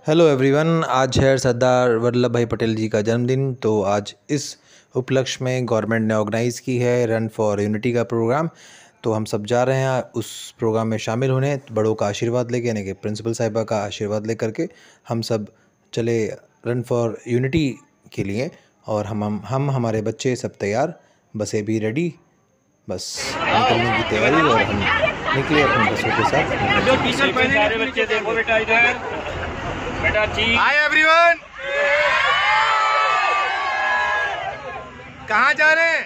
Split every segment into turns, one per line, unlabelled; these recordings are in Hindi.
हेलो एवरीवन, आज है सरदार वल्लभ भाई पटेल जी का जन्मदिन। तो आज इस उपलक्ष्य में गवर्नमेंट ने ऑर्गेनाइज़ की है रन फॉर यूनिटी का प्रोग्राम। तो हम सब जा रहे हैं उस प्रोग्राम में शामिल होने, बड़ों का आशीर्वाद लेके, यानी कि प्रिंसिपल साहिबा का आशीर्वाद लेकर के हम सब चले रन फॉर यूनिटी के लिए। और हम हमारे बच्चे सब तैयार, बसें भी रेडी, बस निकलने की तैयारी। और हम निकले अपने बसों के साथ।
जो टी-शर्ट पहने सारे बच्चे देखो बेटा इधर, बेटा जी।
हाय एवरीवन, कहाँ जा रहे हैं?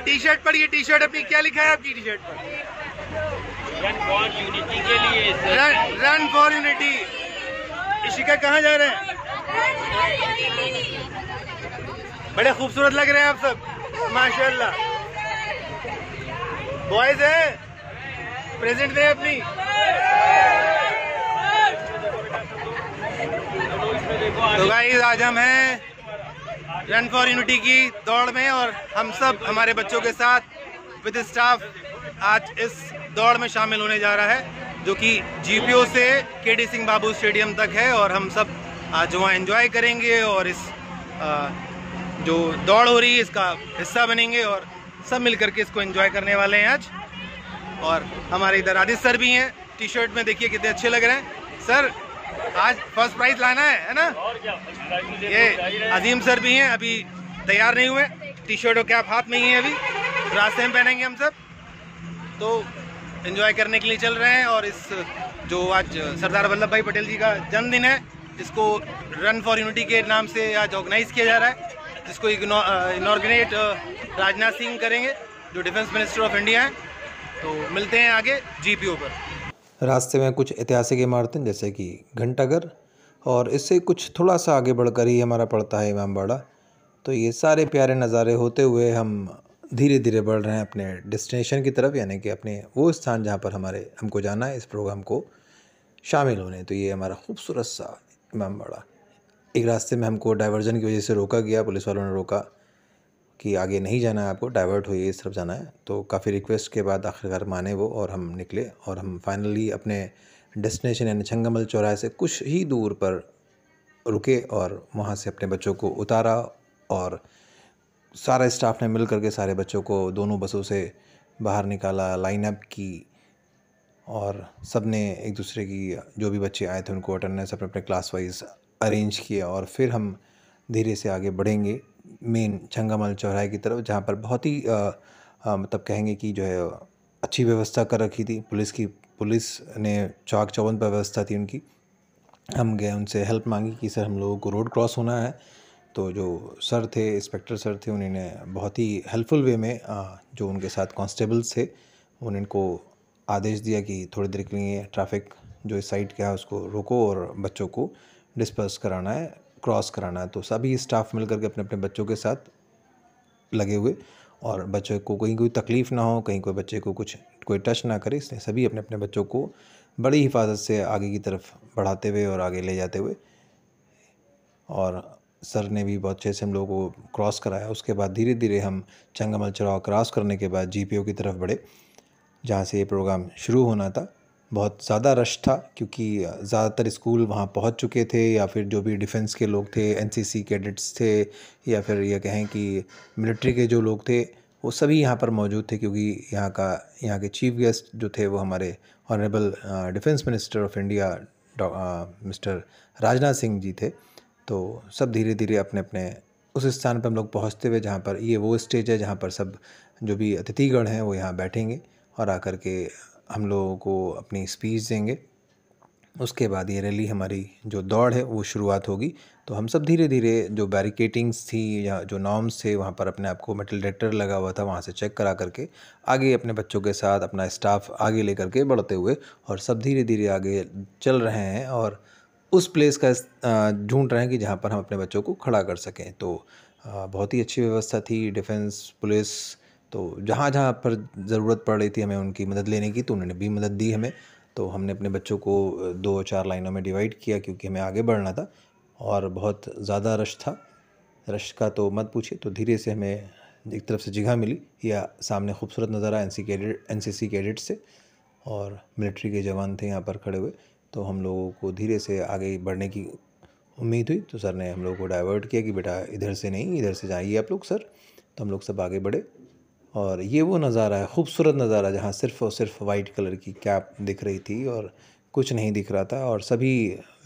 टी-शर्ट पढ़िए, टी-शर्ट अपनी क्या लिखा है आपकी टी-शर्ट पर?
रन फॉर यूनिटी के लिए।
Run for unity. इशिका कहाँ जा रहे हैं? बड़े खूबसूरत लग रहे हैं आप सब, माशाल्लाह। बॉयज हैं, प्रेजेंट दें अपनी। तो गाइस, आज हम हैं रन फॉर यूनिटी की दौड़ में और हम सब हमारे बच्चों के साथ विद स्टाफ आज इस दौड़ में शामिल होने जा रहा है, जो कि जीपीओ से केडी सिंह बाबू स्टेडियम तक है। और हम सब आज वहाँ एंजॉय करेंगे और इस जो दौड़ हो रही है इसका हिस्सा बनेंगे और सब मिल करके इसको एंजॉय करने वाले हैं आज। और हमारे इधर आदित्य सर भी हैं, टी शर्ट में देखिए कितने अच्छे लग रहे हैं। सर, आज फर्स्ट प्राइज लाना है ना?
और क्या,
ये अजीम सर भी हैं, अभी तैयार नहीं हुए, टी शर्ट और कैप हाथ में ही है, अभी रास्ते में पहनेंगे हम सब। तो एंजॉय करने के लिए चल रहे हैं। और इस जो आज सरदार वल्लभ भाई पटेल जी का जन्मदिन है, इसको रन फॉर यूनिटी के नाम से आज ऑर्गेनाइज किया जा रहा है, जिसको इनॉर्गेनेट राजनाथ सिंह करेंगे, जो डिफेंस मिनिस्टर ऑफ इंडिया हैं। तो मिलते हैं आगे जीपीओ पर।
रास्ते में कुछ ऐतिहासिक इमारतें जैसे कि घंटाघर, और इससे कुछ थोड़ा सा आगे बढ़कर ही हमारा पड़ता है इमामबाड़ा। तो ये सारे प्यारे नज़ारे होते हुए हम धीरे धीरे बढ़ रहे हैं अपने डेस्टिनेशन की तरफ, यानी कि अपने वो स्थान जहाँ पर हमको जाना है इस प्रोग्राम को शामिल होने। तो ये हमारा खूबसूरत सा इमामबाड़ा। एक रास्ते में हमको डाइवर्जन की वजह से रोका गया, पुलिस वालों ने रोका कि आगे नहीं जाना है, आपको डाइवर्ट होइए, इस तरफ जाना है। तो काफ़ी रिक्वेस्ट के बाद आखिरकार माने वो, और हम निकले और हम फाइनली अपने डेस्टिनेशन यानी छंगामल चौराहे से कुछ ही दूर पर रुके और वहाँ से अपने बच्चों को उतारा। और सारा स्टाफ ने मिल करके सारे बच्चों को दोनों बसों से बाहर निकाला, लाइन अप की, और सब ने एक दूसरे की, जो भी बच्चे आए थे उनको अटेंडेंस अपने अपने क्लास वाइज अरेंज किया। और फिर हम धीरे से आगे बढ़ेंगे मेन छंगामल चौराहे की तरफ, जहाँ पर बहुत ही मतलब कहेंगे कि जो है अच्छी व्यवस्था कर रखी थी पुलिस ने, चौक चौबंद पर व्यवस्था थी उनकी। हम गए, उनसे हेल्प मांगी कि सर हम लोगों को रोड क्रॉस होना है। तो जो सर थे, इंस्पेक्टर सर थे, उन्होंने बहुत ही हेल्पफुल वे में जो उनके साथ कांस्टेबल्स थे उनको आदेश दिया कि थोड़ी देर के लिए ट्रैफिक जो इस साइड का है उसको रोको और बच्चों को डिस्पर्स कराना है, क्रॉस कराना है। तो सभी स्टाफ मिल करके अपने अपने बच्चों के साथ लगे हुए, और बच्चों को कहीं कोई तकलीफ़ ना हो, कहीं कोई बच्चे को कोई टच ना करे, इसलिए सभी अपने अपने बच्चों को बड़ी हिफाजत से आगे की तरफ बढ़ाते हुए और आगे ले जाते हुए। और सर ने भी बहुत अच्छे से हम लोगों को क्रॉस कराया। उसके बाद धीरे धीरे हम छंगामल चौराहा क्रॉस करने के बाद जीपीओ की तरफ बढ़े, जहाँ से ये प्रोग्राम शुरू होना था। बहुत ज़्यादा रश था क्योंकि ज़्यादातर स्कूल वहाँ पहुँच चुके थे, या फिर जो भी डिफेंस के लोग थे, एनसीसी कैडेट्स थे, या फिर ये कहें कि मिलिट्री के जो लोग थे, वो सभी यहाँ पर मौजूद थे। क्योंकि यहाँ के चीफ गेस्ट जो थे वो हमारे honourable defence minister of India mister Rajnath Singh ji थे। तो सब धीरे धीरे अपने अपने उस स्थान पर हम लोग पहुँचते हुए, जहाँ पर ये वो स्टेज है जहाँ पर सब जो भी अतिथिगण हैं वो यहाँ बैठेंगे और आकर के हम लोगों को अपनी स्पीच देंगे। उसके बाद ये रैली, हमारी जो दौड़ है वो शुरुआत होगी। तो हम सब धीरे धीरे जो बैरिकेटिंग्स थी या जो नॉर्म्स थे वहाँ पर अपने आप को, मेटल डिटेक्टर लगा हुआ था, वहाँ से चेक करा करके आगे अपने बच्चों के साथ अपना स्टाफ आगे लेकर के बढ़ते हुए, और सब धीरे धीरे आगे चल रहे हैं और उस प्लेस का ढूंढ रहे हैं कि जहाँ पर हम अपने बच्चों को खड़ा कर सकें। तो बहुत ही अच्छी व्यवस्था थी, डिफेंस पुलिस, तो जहाँ जहाँ पर ज़रूरत पड़ रही थी हमें उनकी मदद लेने की, तो उन्होंने भी मदद दी हमें। तो हमने अपने बच्चों को 2-4 लाइनों में डिवाइड किया क्योंकि हमें आगे बढ़ना था और बहुत ज़्यादा रश था। रश का तो मत पूछिए। तो धीरे से हमें एक तरफ से जगह मिली, या सामने खूबसूरत नज़ारा एनसीसी कैडेट से, और मिलिट्री के जवान थे यहाँ पर खड़े हुए। तो हम लोगों को धीरे से आगे बढ़ने की उम्मीद हुई, तो सर ने हम लोगों को डाइवर्ट किया कि बेटा इधर से नहीं, इधर से जाइए आप लोग सर। तो हम लोग सब आगे बढ़े और ये वो नज़ारा है, खूबसूरत नज़ारा, जहाँ सिर्फ़ और सिर्फ वाइट कलर की कैप दिख रही थी और कुछ नहीं दिख रहा था, और सभी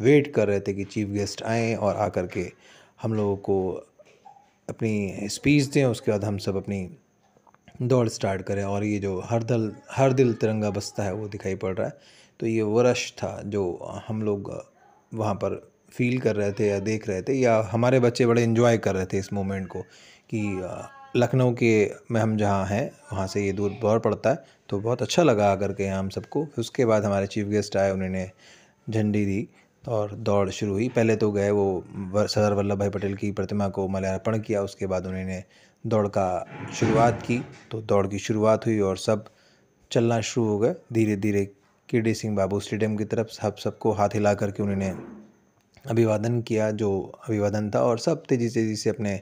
वेट कर रहे थे कि चीफ गेस्ट आएँ और आकर के हम लोगों को अपनी स्पीच दें। उसके बाद हम सब अपनी दौड़ स्टार्ट करें, और ये जो हर दिल तिरंगा बसता है वो दिखाई पड़ रहा है। तो ये वो रश था जो हम लोग वहाँ पर फील कर रहे थे या देख रहे थे, या हमारे बच्चे बड़े एंजॉय कर रहे थे इस मोमेंट को कि लखनऊ के में हम जहाँ हैं वहाँ से ये दूर बहुत पड़ता है। तो बहुत अच्छा लगा आकर के हम सबको। फिर उसके बाद हमारे चीफ गेस्ट आए, उन्होंने झंडी दी और दौड़ शुरू हुई। पहले तो गए वो सरदार वल्लभ भाई पटेल की प्रतिमा को माल्यार्पण किया, उसके बाद उन्होंने दौड़ का शुरुआत की। तो दौड़ की शुरुआत हुई और सब चलना शुरू हो गए धीरे धीरे केडी सिंह बाबू स्टेडियम की तरफ। सबको हाथ हिला करके उन्होंने अभिवादन किया, जो अभिवादन था, और सब तेज़ी से अपने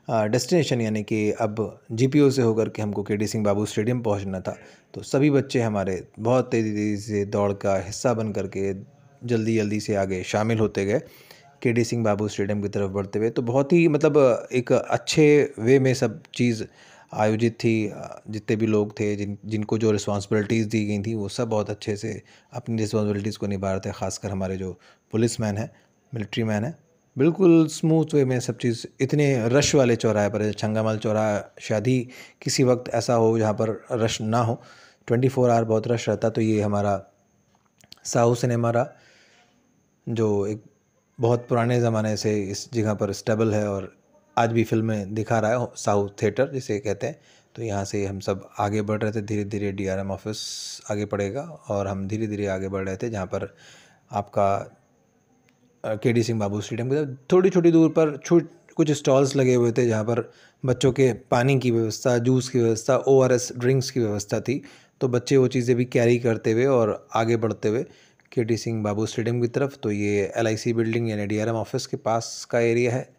डेस्टिनेशन यानी कि अब जीपीओ से होकर के हमको केडी सिंह बाबू स्टेडियम पहुंचना था। तो सभी बच्चे हमारे बहुत तेज़ी से दौड़ का हिस्सा बन करके जल्दी से आगे शामिल होते गए केडी सिंह बाबू स्टेडियम की तरफ बढ़ते हुए। तो बहुत ही मतलब एक अच्छे वे में सब चीज़ आयोजित थी। जितने भी लोग थे जिनको जो रिस्पॉन्सिबिलिटीज़ दी गई थी वो सब बहुत अच्छे से अपनी रिस्पॉन्सिबिलिटीज़ को निभा रहे थे। ख़ासकर हमारे जो पुलिस मैन है, मिलिट्री मैन है, बिल्कुल स्मूथ वे में सब चीज़। इतने रश वाले चौराहे पर, छंगामल चौराहा शायद ही किसी वक्त ऐसा हो जहाँ पर रश ना हो, 24 आवर बहुत रश रहता। तो ये हमारा साहू सिनेमा रहा, जो एक बहुत पुराने ज़माने से इस जगह पर स्टेबल है और आज भी फिल्में दिखा रहा है, साउथ थिएटर जिसे कहते हैं। तो यहाँ से हम सब आगे बढ़ रहे थे धीरे धीरे। डीआरएम ऑफिस आगे पड़ेगा और हम धीरे धीरे आगे बढ़ रहे थे, जहाँ पर आपका केडी सिंह बाबू स्टेडियम की थोड़ी छोटी दूर पर कुछ स्टॉल्स लगे हुए थे, जहाँ पर बच्चों के पानी की व्यवस्था, जूस की व्यवस्था, ORS ड्रिंक्स की व्यवस्था थी। तो बच्चे वो चीज़ें भी कैरी करते हुए और आगे बढ़ते हुए केडी सिंह बाबू स्टेडियम की तरफ। तो ये LIC बिल्डिंग यानी डीआरएम ऑफिस के पास का एरिया है,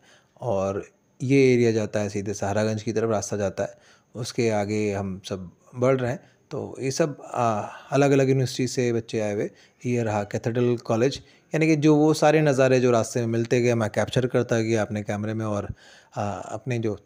और ये एरिया जाता है सीधे सहारागंज की तरफ रास्ता जाता है। उसके आगे हम सब बढ़ रहे हैं। तो ये सब अलग अलग यूनिवर्सिटी से बच्चे आए हुए। ये रहा कैथेड्रल कॉलेज, यानी कि जो वो सारे नज़ारे जो रास्ते में मिलते गए मैं कैप्चर करता गया अपने कैमरे में, और अपने जो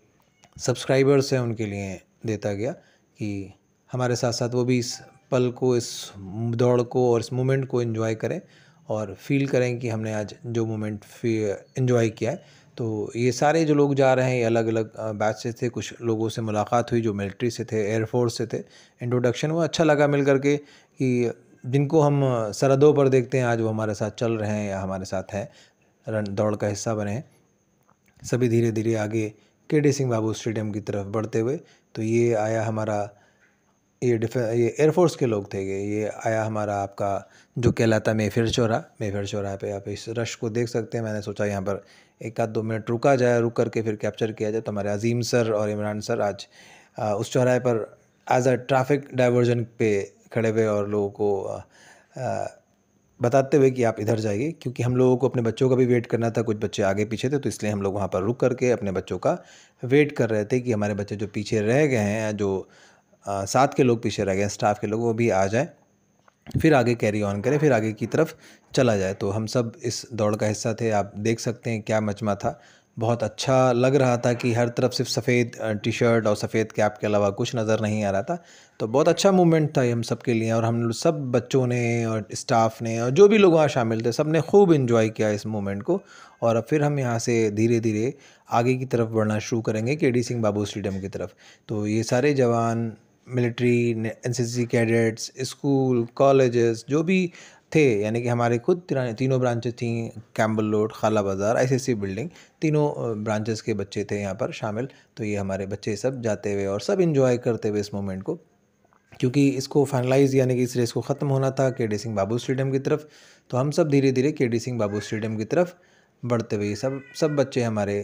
सब्सक्राइबर्स हैं उनके लिए देता गया कि हमारे साथ साथ वो भी इस पल को, इस दौड़ को और इस मोमेंट को एंजॉय करें और फील करें कि हमने आज जो मोमेंट एंजॉय किया है। तो ये सारे जो लोग जा रहे हैं ये अलग अलग बैच से थे। कुछ लोगों से मुलाकात हुई जो मिलिट्री से थे, एयरफोर्स से थे। इंट्रोडक्शन हुआ, अच्छा लगा मिल करके कि जिनको हम सरहदों पर देखते हैं आज वो हमारे साथ चल रहे हैं या हमारे साथ हैं, दौड़ का हिस्सा बने हैं। सभी धीरे धीरे आगे केडी सिंह बाबू स्टेडियम की तरफ बढ़ते हुए। तो ये आया हमारा, ये एयरफोर्स के लोग थे। ये आया हमारा आपका जो कहलाता मेफेयर चौराहा पे आप इस रश को देख सकते हैं। मैंने सोचा यहाँ पर एक आध 2 मिनट रुक करके फिर कैप्चर किया जाए। तो हमारे अजीम सर और इमरान सर आज उस चौराहे पर एज अ ट्रैफिक डाइवर्जन पे खड़े हुए और लोगों को बताते हुए कि आप इधर जाइए, क्योंकि हम लोगों को अपने बच्चों का भी वेट करना था। कुछ बच्चे आगे पीछे थे, तो इसलिए हम लोग वहाँ पर रुक करके अपने बच्चों का वेट कर रहे थे कि हमारे बच्चे जो पीछे रह गए हैं, जो साथ के लोग पीछे रह गए हैं, स्टाफ के लोग, वो भी आ जाए, फिर आगे कैरी ऑन करें, फिर आगे की तरफ चला जाए। तो हम सब इस दौड़ का हिस्सा थे। आप देख सकते हैं क्या मजमा था। बहुत अच्छा लग रहा था कि हर तरफ सिर्फ सफ़ेद टी शर्ट और सफ़ेद कैप के अलावा कुछ नज़र नहीं आ रहा था। तो बहुत अच्छा मूवमेंट था ये हम सब के लिए, और हम सब बच्चों ने और स्टाफ ने और जो भी लोग वहाँ शामिल थे सब ने खूब इन्जॉय किया इस मूवमेंट को। और अब फिर हम यहाँ से धीरे धीरे आगे की तरफ बढ़ना शुरू करेंगे केडी सिंह बाबू स्टेडियम की तरफ। तो ये सारे जवान, military, NCC cadets, school, colleges जो भी थे, यानी कि हमारे खुद तीनों ब्रांचेस थी, कैम्बल रोड, खाला बाज़ार, ICC बिल्डिंग, तीनों ब्रांचेस के बच्चे थे यहाँ पर शामिल। तो ये हमारे बच्चे सब जाते हुए और सब इन्जॉय करते हुए इस मोमेंट को, क्योंकि इसको फाइनलाइज यानी कि इस रेस को ख़त्म होना था केडी सिंह बाबू स्टेडियम की तरफ। तो हम सब धीरे धीरे केडी सिंह बाबू स्टेडियम की तरफ बढ़ते हुए, सब बच्चे हमारे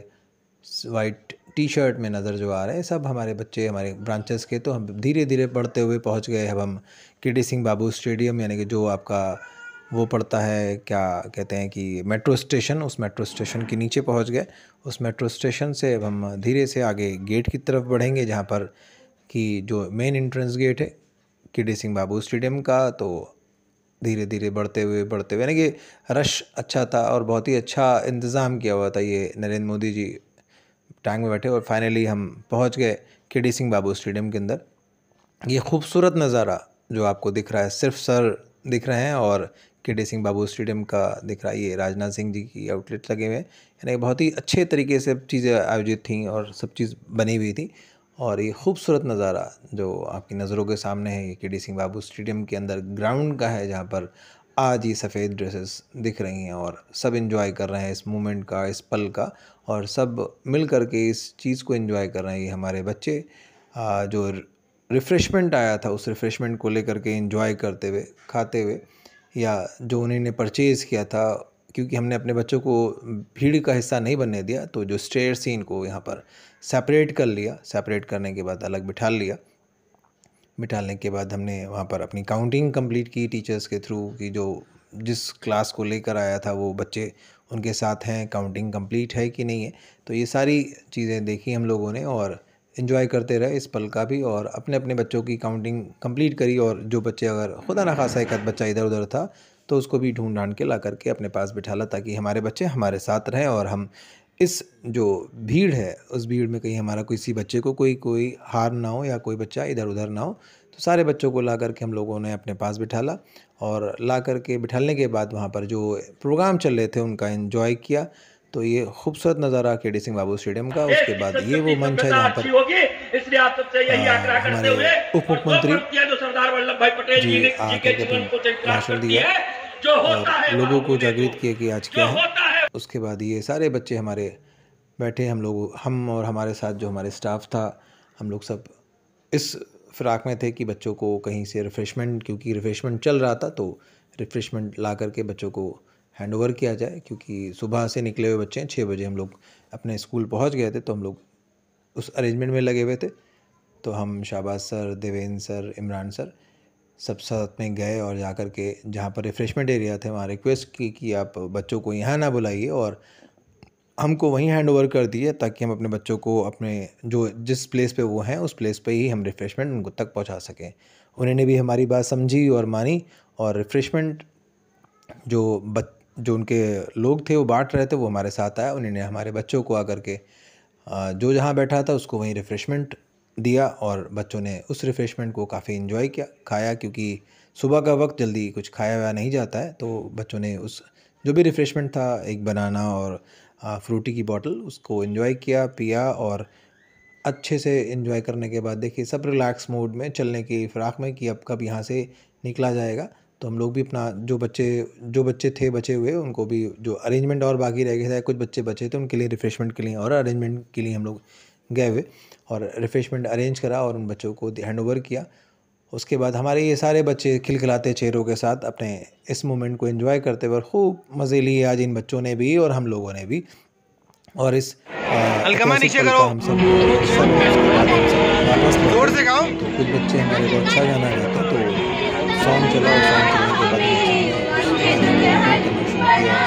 वाइट टी शर्ट में नज़र जो आ रहे हैं, सब हमारे बच्चे हमारे ब्रांचेस के। तो हम धीरे धीरे बढ़ते हुए पहुंच गए अब हम केडी सिंह बाबू स्टेडियम, यानी कि जो आपका वो पड़ता है, क्या कहते हैं कि मेट्रो स्टेशन, उस मेट्रो स्टेशन के नीचे पहुंच गए। उस मेट्रो स्टेशन से अब हम धीरे से आगे गेट की तरफ बढ़ेंगे, जहां पर कि जो मेन एंट्रेंस गेट है केडी सिंह बाबू स्टेडियम का। तो धीरे धीरे बढ़ते हुए यानी कि रश अच्छा था और बहुत ही अच्छा इंतज़ाम किया हुआ था। ये नरेंद्र मोदी जी टैंक में बैठे और फाइनली हम पहुंच गए केडी सिंह बाबू स्टेडियम के अंदर। ये खूबसूरत नज़ारा जो आपको दिख रहा है, सिर्फ सर दिख रहे हैं और केडी सिंह बाबू स्टेडियम का दिख रहा है। ये राजनाथ सिंह जी की आउटलेट लगे हुए हैं, यानी बहुत ही अच्छे तरीके से चीज़ें आयोजित थीं और सब चीज़ बनी हुई थी। और ये खूबसूरत नज़ारा जो आपकी नज़रों के सामने है, ये केडी सिंह बाबू स्टेडियम के अंदर ग्राउंड का है, जहाँ पर आज ये सफ़ेद ड्रेसेस दिख रही हैं और सब एंजॉय कर रहे हैं इस मोमेंट का, इस पल का, और सब मिल कर के इस चीज़ को एंजॉय कर रहे हैं। ये हमारे बच्चे जो रिफ़्रेशमेंट आया था, उस रिफ़्रेशमेंट को लेकर के एंजॉय करते हुए, खाते हुए, या जो उन्होंने परचेज़ किया था, क्योंकि हमने अपने बच्चों को भीड़ का हिस्सा नहीं बनने दिया, तो जो स्टेयर्स थी इनको यहाँ पर सेपरेट कर लिया। सेपरेट करने के बाद अलग बिठा लिया। बिठाने के बाद हमने वहाँ पर अपनी काउंटिंग कंप्लीट की टीचर्स के थ्रू, कि जो जिस क्लास को लेकर आया था वो बच्चे उनके साथ हैं, काउंटिंग कंप्लीट है कि नहीं है। तो ये सारी चीज़ें देखी हम लोगों ने और एंजॉय करते रहे इस पल का भी, और अपने अपने बच्चों की काउंटिंग कंप्लीट करी। और जो बच्चे, अगर खुदा ना खासा एक आध बच्चा इधर उधर था, तो उसको भी ढूंढ ढांड के ला करके अपने पास बिठाला, ताकि हमारे बच्चे हमारे साथ रहें और हम इस जो भीड़ है, उस भीड़ में कहीं हमारा किसी बच्चे को कोई हार ना हो या कोई बच्चा इधर उधर ना हो। तो सारे बच्चों को ला करके हम लोगों ने अपने पास बिठाला, और ला करके बिठाने के बाद वहाँ पर जो प्रोग्राम चल रहे थे उनका एंजॉय किया। तो ये खूबसूरत नज़ारा केडी सिंह बाबू स्टेडियम का। उसके बाद ये वो मंच है जहाँ पर
इसलिए आप सबसे यही आग्रह करते हुए
उप मुख्यमंत्री
जो सरदार वल्लभ भाई पटेल जी ने के जीवन को
भाषण दिया
जो होता
और
है
लोगों को जागृत किया कि आज क्या है। उसके बाद ये सारे बच्चे हमारे बैठे, हम और हमारे साथ जो हमारे स्टाफ था, हम लोग सब इस फिराक में थे कि बच्चों को कहीं से रिफ़्रेशमेंट, क्योंकि रिफ़्रेशमेंट चल रहा था, तो रिफ़्रेशमेंट ला करके बच्चों को हैंड ओवर किया जाए। क्योंकि सुबह से निकले हुए बच्चे हैं, 6 बजे हम लोग अपने स्कूल पहुंच गए थे, तो हम लोग उस अरेंजमेंट में लगे हुए थे। तो हम Shahbaz sir, Devendra sir, Imran sir सब साथ में गए और जा कर के जहाँ पर रिफ़्रेशमेंट एरिया थे वहाँ रिक्वेस्ट की कि आप बच्चों को यहाँ ना बुलाइए और हमको वहीं हैंड ओवर कर दिए, ताकि हम अपने बच्चों को अपने जो जिस प्लेस पे वो हैं उस प्लेस पे ही हम रिफ़्रेशमेंट उनको तक पहुंचा सकें। उन्होंने भी हमारी बात समझी और मानी, और रिफ़्रेशमेंट जो उनके लोग थे वो बांट रहे थे, वो हमारे साथ आया। उन्होंने हमारे बच्चों को आकर के जो जहाँ बैठा था उसको वहीं रिफ़्रेशमेंट दिया, और बच्चों ने उस रिफ़्रेशमेंट को काफ़ी एंजॉय किया, खाया, क्योंकि सुबह का वक्त जल्दी कुछ खाया हुआ नहीं जाता है। तो बच्चों ने उस जो भी रिफ़्रेशमेंट था, एक बनाना और फ्रूटी की बॉटल, उसको एंजॉय किया, पिया, और अच्छे से एंजॉय करने के बाद देखिए सब रिलैक्स मूड में चलने की फ़िराक में कि अब कब यहाँ से निकला जाएगा। तो हम लोग भी अपना जो बच्चे थे बचे हुए, उनको भी जो अरेंजमेंट और बाकी रह गया था, कुछ बच्चे बचे थे, उनके लिए रिफ़्रेशमेंट के लिए और अरेंजमेंट के लिए हम लोग गए हुए और रिफ़्रेशमेंट अरेंज करा और उन बच्चों को हैंड ओवर किया। उसके बाद हमारे ये सारे बच्चे खिलखिलाते चेहरों के साथ अपने इस मोमेंट को एंजॉय करते हुए खूब मज़े लिए आज इन बच्चों ने भी और हम लोगों ने भी। और इस
नीचे करो, जोर से गाओ।
तो कुछ बच्चे हमारे को अच्छा गाना गाते, तो सॉन्ग चला और सॉन्ग चलने के बाद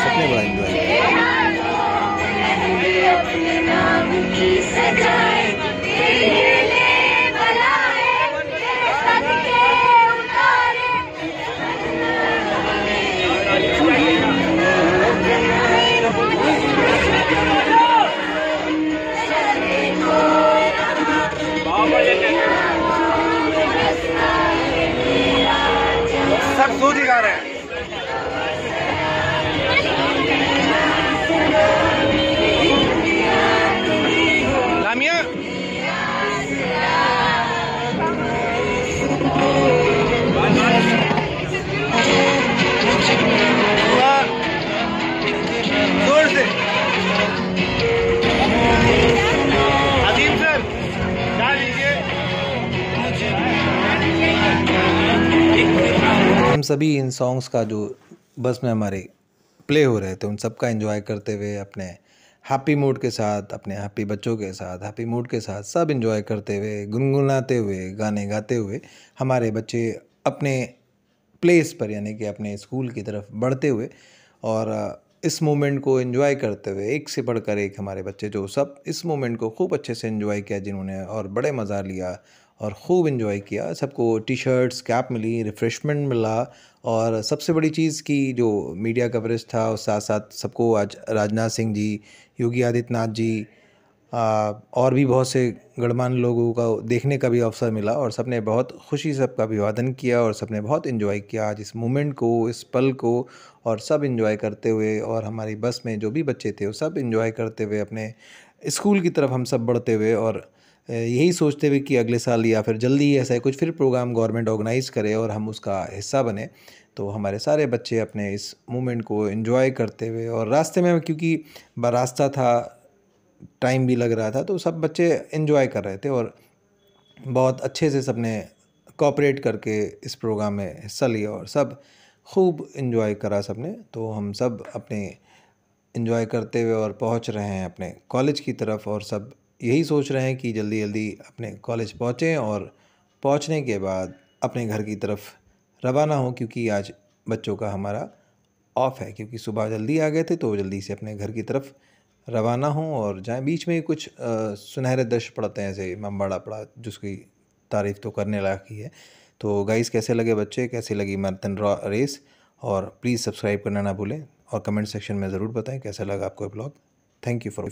सबने बड़ा एंजॉय किया।
सब सो दिखा रहे हैं। लामिया जोर से। अजीम सर क्या लीजिए।
हम सभी इन सॉन्ग्स का जो बस में हमारे प्ले हो रहे थे उन सब का एंजॉय करते हुए अपने हैप्पी मूड के साथ, अपने हैप्पी बच्चों के साथ हैप्पी मूड के साथ सब एंजॉय करते हुए, गुनगुनाते हुए, गाने गाते हुए हमारे बच्चे अपने प्लेस पर यानी कि अपने स्कूल की तरफ बढ़ते हुए और इस मोमेंट को एंजॉय करते हुए एक से बढ़कर एक हमारे बच्चे जो सब इस मोमेंट को खूब अच्छे से एंजॉय किया जिन्होंने, और बड़े मज़ा लिया और ख़ूब इन्जॉय किया। सबको टी शर्ट्स, कैप मिली, रिफ़्रेशमेंट मिला और सबसे बड़ी चीज़ कि जो मीडिया कवरेज था और साथ साथ सबको आज राजनाथ सिंह जी, योगी आदित्यनाथ जी और भी बहुत से गणमान्य लोगों का देखने का भी अवसर मिला और सबने बहुत खुशी से सबका अभिवादन किया और सबने बहुत इन्जॉय किया आज इस मोमेंट को, इस पल को। और सब इन्जॉय करते हुए और हमारी बस में जो भी बच्चे थे वो सब इन्जॉय करते हुए अपने स्कूल की तरफ हम सब बढ़ते हुए और यही सोचते हुए कि अगले साल या फिर जल्दी ही ऐसा कुछ फिर प्रोग्राम गवर्नमेंट ऑर्गेनाइज़ करे और हम उसका हिस्सा बने। तो हमारे सारे बच्चे अपने इस मोमेंट को एंजॉय करते हुए और रास्ते में क्योंकि रास्ता था, टाइम भी लग रहा था, तो सब बच्चे एंजॉय कर रहे थे और बहुत अच्छे से सबने कोऑपरेट करके इस प्रोग्राम में हिस्सा लिया और सब खूब एंजॉय करा सबने। तो हम सब अपने एंजॉय करते हुए और पहुंच रहे हैं अपने कॉलेज की तरफ और सब यही सोच रहे हैं कि जल्दी जल्दी अपने कॉलेज पहुँचें और पहुंचने के बाद अपने घर की तरफ रवाना हों, क्योंकि आज बच्चों का हमारा ऑफ है, क्योंकि सुबह जल्दी आ गए थे तो जल्दी से अपने घर की तरफ रवाना हों और जाएं। बीच में कुछ सुनहरे दृश्य पड़ते हैं, जैसे इमामबाड़ा पड़ा जिसकी तारीफ़ तो करने लायक ही है। तो गाइस, कैसे लगे बच्चे, कैसी लगी मैराथन रेस, और प्लीज़ सब्सक्राइब करना ना भूलें और कमेंट सेक्शन में ज़रूर बताएं कैसा लगा आपको ब्लॉग। Thank you for